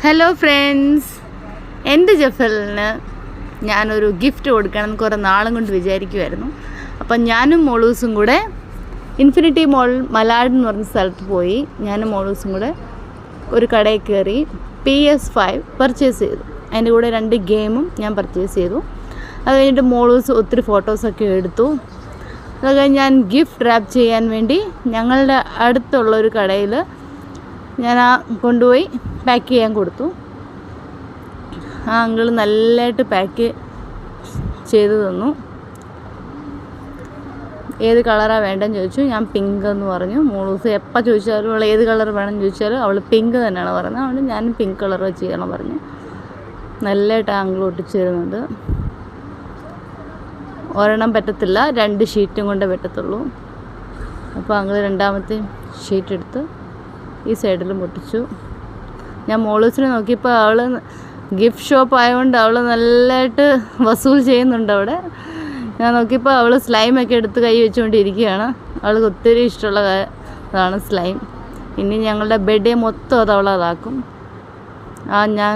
Hello friends, എൻ്റെ ജഫലിന് ഞാനൊരു gift കൊടുക്കണം കുറേ നാളും കൊണ്ട് വിചാരിക്കുമായിരുന്നു. അപ്പം ഞാനും മോളൂസും കൂടെ ഇൻഫിനിറ്റി മോൾ മലാഡ് എന്ന് പറഞ്ഞ സ്ഥലത്ത് പോയി. ഞാനും മോളൂസും കൂടെ ഒരു കടയിൽ കയറി PS5 പർച്ചേസ് ചെയ്തു. അതിൻ്റെ കൂടെ 2 ഗെയിമും ഞാൻ പർച്ചേസ് ചെയ്തു. അത് കഴിഞ്ഞിട്ട് മോളൂസ് ഒത്തിരി ഫോട്ടോസൊക്കെ എടുത്തു. അത് കഴിഞ്ഞ് ഞാൻ ഗിഫ്റ്റ് റാപ്പ് ചെയ്യാൻ വേണ്ടി ഞങ്ങളുടെ അടുത്തുള്ളൊരു കടയിൽ ഞാൻ കൊണ്ടുപോയി പാക്ക് ചെയ്യാൻ കൊടുത്തു. ആ അങ്കിൾ നല്ലതായിട്ട് പാക്ക് ചെയ്ത് തന്നു. ഏത് കളറാണ് വേണ്ടതെന്ന് ചോദിച്ചു. ഞാൻ പിങ്ക് എന്ന് പറഞ്ഞു. മോളൂസ് എപ്പോൾ ചോദിച്ചാലും അവൾ ഏത് കളർ വേണമെന്ന് ചോദിച്ചാലും അവൾ പിങ്ക് തന്നെയാണ് പറയുന്നത്. അതുകൊണ്ട് ഞാനും പിങ്ക് കളർ വെച്ച് ചെയ്യണം പറഞ്ഞു. നല്ലതായിട്ട് ആ അങ്കിൾ ഒട്ടിച്ച് തരുന്നുണ്ട്. ഒരെണ്ണം പറ്റത്തില്ല, 2 ഷീറ്റും കൊണ്ടേ പറ്റത്തുള്ളൂ. അപ്പോൾ അങ്കിൾ 2ാമത്തെ ഷീറ്റ് എടുത്ത് ഈ സൈഡിലും ഒട്ടിച്ചു. ഞാൻ മോളൂസിനെ നോക്കിയപ്പോൾ അവൾ ഗിഫ്റ്റ് ഷോപ്പ് ആയതുകൊണ്ട് അവൾ നല്ലതായിട്ട് വസൂൽ ചെയ്യുന്നുണ്ട് അവിടെ. ഞാൻ നോക്കിയപ്പോൾ അവൾ സ്ലൈമൊക്കെ എടുത്ത് കൈ വെച്ചുകൊണ്ടിരിക്കുകയാണ്. അവൾക്ക് ഒത്തിരി ഇഷ്ടമുള്ള ഇതാണ് സ്ലൈം. ഇനി ഞങ്ങളുടെ ബർത്ത്ഡേ മൊത്തം അത് അവൾ അതാക്കും. ഞാൻ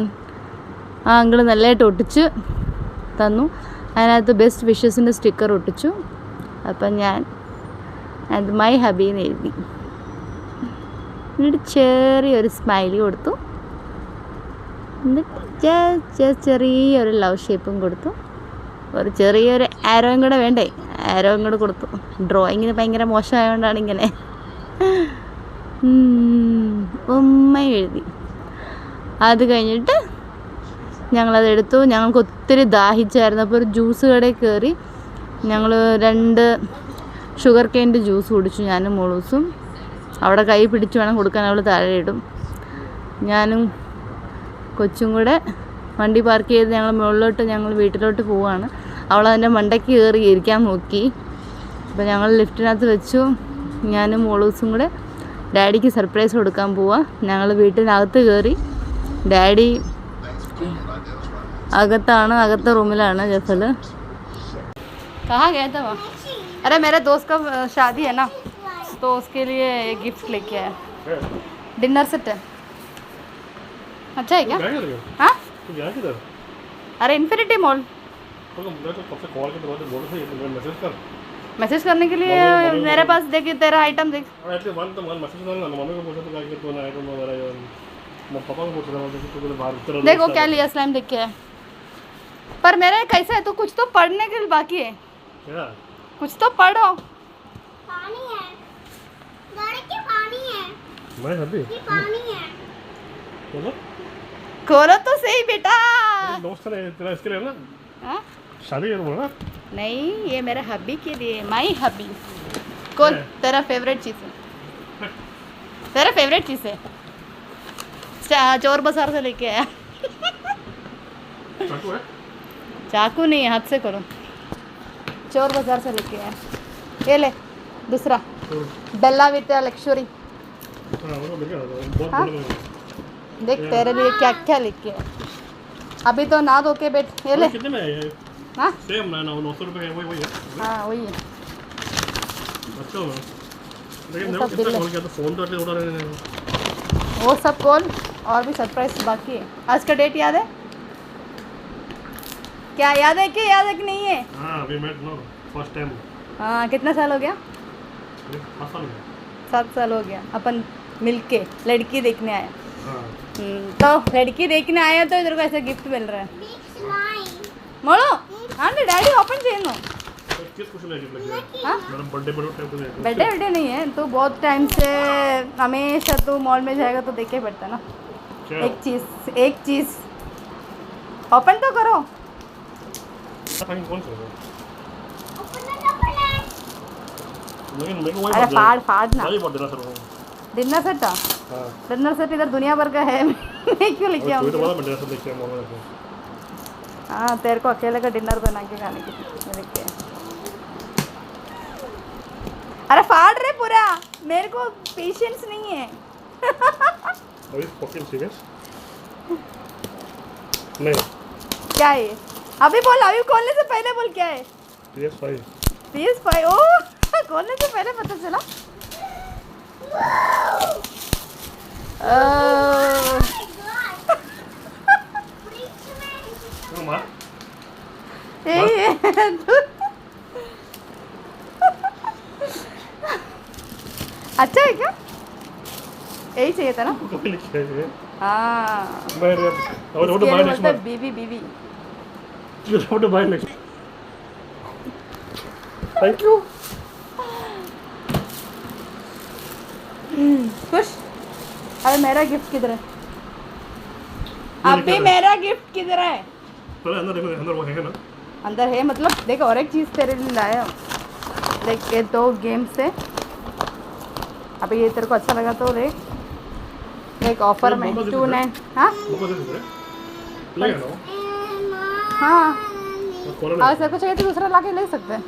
അങ്കിൾ നല്ലതായിട്ട് ഒട്ടിച്ച് തന്നു. അതിനകത്ത് ബെസ്റ്റ് വിഷസിൻ്റെ സ്റ്റിക്കർ ഒട്ടിച്ചു. അപ്പം ഞാൻ അത് മൈ ഹബീന്ന് എഴുതി. എന്നിട്ട് ചെറിയൊരു സ്മൈലി കൊടുത്തു. എന്നിട്ട് ചെറിയൊരു ലവ് ഷേപ്പും കൊടുത്തു. ഒരു ചെറിയൊരു ആരോയും കൂടെ വേണ്ടേ, ആരോയും കൂടെ കൊടുത്തു. ഡ്രോയിങ്ങിന് ഭയങ്കര മോശമായതുകൊണ്ടാണ് ഇങ്ങനെ ഉമ്മ എഴുതി. അത് കഴിഞ്ഞിട്ട് ഞങ്ങളതെടുത്തു. ഞങ്ങൾക്ക് ഒത്തിരി ദാഹിച്ചായിരുന്നു. അപ്പോൾ ഒരു ജ്യൂസ് കടയിൽ കയറി ഞങ്ങൾ 2 ഷുഗർ കെയിൻ്റെ ജ്യൂസ് കുടിച്ചു. ഞാനും മോളൂസും. അവിടെ കൈ പിടിച്ച് വേണം കൊടുക്കാൻ, അവൾ താഴെ ഇടും. ഞാനും കൊച്ചും കൂടെ വണ്ടി പാർക്ക് ചെയ്ത് ഞങ്ങൾ വീട്ടിലോട്ട് പോവുകയാണ്. അവൾ അതിൻ്റെ മണ്ടയ്ക്ക് കയറി ഇരിക്കാൻ നോക്കി. അപ്പോൾ ഞങ്ങൾ ലിഫ്റ്റിനകത്ത് വെച്ചു. ഞാനും മോളൂസും കൂടെ ഡാഡിക്ക് സർപ്രൈസ് കൊടുക്കാൻ പോവാ. ഞങ്ങൾ വീട്ടിനകത്ത് കയറി. ഡാഡി അകത്തെ റൂമിലാണ് ജഫൽ. कहाँ गया था वहाँ? अरे मेरे दोस्त का शादी है ना, तो उसके लिए एक गिफ्ट लेके आया. डिनर सेट है. अच्छा है क्या? हाँ, अरे इन्फिनिटी मॉल. मैसेज करने के लिए मेरे पास देख, तेरा आइटम देख. देखो क्या लिया, स्लाइम देख के. पर मेरे कैसा है, तो कुछ तो पढ़ने के लिए बाकी है. कुछ तो पढ़ो. पानी है, गाड़ी के पानी है. मैं अभी ये पानी है. खोलो तो सही बेटा. दोस्त है तेरा, इसके लिए ना. हाँ? शादी है ना? नहीं, ये मेरे हब्बी के लिए. माई हब्बी. कौन तेरा फेवरेट चीज़ है? तेरा फेवरेट चीज़ है. चोर बाजार से लेके आया. चाकू है? चाकू नहीं, हाथ से करो. चोर बाजार से लेके आया. ये ले दूसरा बेला विथ लक्ष्योरी. देख तेरे लिए क्या क्या लेके आया. अभी तो ना धो के बैठ. ये ले. कितने में है ये? हाँ सेम ना 900 रुपये का वही है. हाँ वही है. अच्छा है. लेकिन देखो कितना कॉल किया तो फोन तो अटले उड़ा रहे हैं. वो सब कॉल और भी सरप्राइज बाकी है. आज का डेट याद है क्या? याद है कि नहीं है? हाँ, we met no first time. हाँ, कितना साल हो गया? 7 साल हो गया अपन मिलके लड़की देखने आया. तो लड़की देखने आया तो इधर को ऐसा गिफ्ट मिल रहा है. मोड़ो. हाँ डैडी ओपन ചെയ്യുന്നു. किस कुछ ले गिफ्ट लगे? हाँ मेरा बर्थडे बर्थडे नहीं है तो बहुत टाइम से हमेशा तो मॉल में जाएगा तो देखे पड़ता ना. एक चीज़ ओपन तो करो. कौन सा है? लेकिन मेरे को वही अरे फाड़ ना. वही बर्थडे सर. Dinner set. हां, डिनर सेट इधर दुनिया भर का है. मैं क्यों लेके आऊँ? तो बड़ा बर्थडे सर लेके आऊँ. हाँ, तेरे को अकेले का डिनर बना के खाने के लेके. अरे फाड़ रहे पूरा, मेरे को पेशेंस नहीं है. अभी फकिंग सीरियस नहीं. क्या है अभी बोल. अभी खोलने से पहले बोल क्या है. PS5. ओ खोलने से पहले पता चला. अच्छा है क्या? यही चाहिए था ना? कोई नहीं चाहिए हाँ, मैं और इसके बाय लिए नेक्स्ट मतलब बीवी बीवी। Month by next thank you खुश? अरे मेरा गिफ्ट किधर है? ये अभी लेकर मेरा गिफ्ट किधर है? पहले अंदर देखो अंदर वो है ना अंदर है मतलब देख, और एक चीज़ तेरे लिए लाया हूँ। देख ये 2 गेम्स है। अभी ये तेरे को अच्छा लगा तो देख, एक ऑफर ये में मोमोज 2.9। हाँ मोको दे दे ले लो हाँ, और कॉलर अगर तेरे को चाहिए तो दूसरा ला के ले सकते हैं।